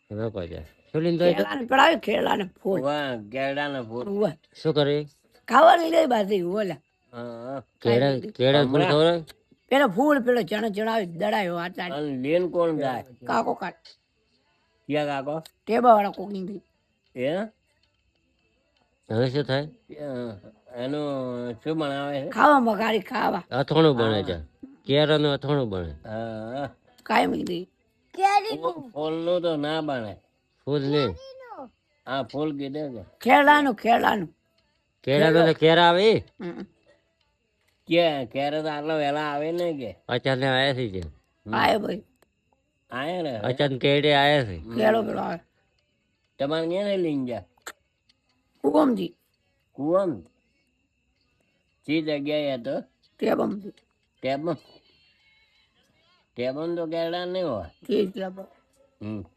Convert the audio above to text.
વેપાર જાય શું લઈને જાય કેળાને પડાવે કેળાને ફૂલ વાહ કેળાના ફૂલ ઉવે શું કરે ખાવાની લઈ બાધી ઓલા હા કેળા કેળા ફૂલ ખવડાવે પેલો ફૂલ પેલો ચણાવી દડાયો આટલા અને લેન કોણ જાય કાકો કાટ ક્યાં કાકો ટેબા વાળા કોકની બી એ હવે શું થાય એનું શું બનાવે છે ખાવા મગારી ખાવા અથાણું બને છે કેળાનું અથાણું બને હા કાયમી દઈ ફૂલ નું તો ના બને ફૂલ ને આ ફૂલ કીધે કે કેળાનું કેળાનું તો કેળા આવે હમ. ક્યારે તો આટલા વહેલા આવે ને કે અચાનક આયા છે જે આય ભાઈ આયા ને હવે. અચાનક કેળે આયા છે કેળો પેલો આવે તમારે ક્યાં ને લઈને જા હુકમજી કુવમ ચી જગ્યાએ હતો ટેબમજી ટેબમ ટેબમ તો કેળા નહીં હોય ઠીક છે હમ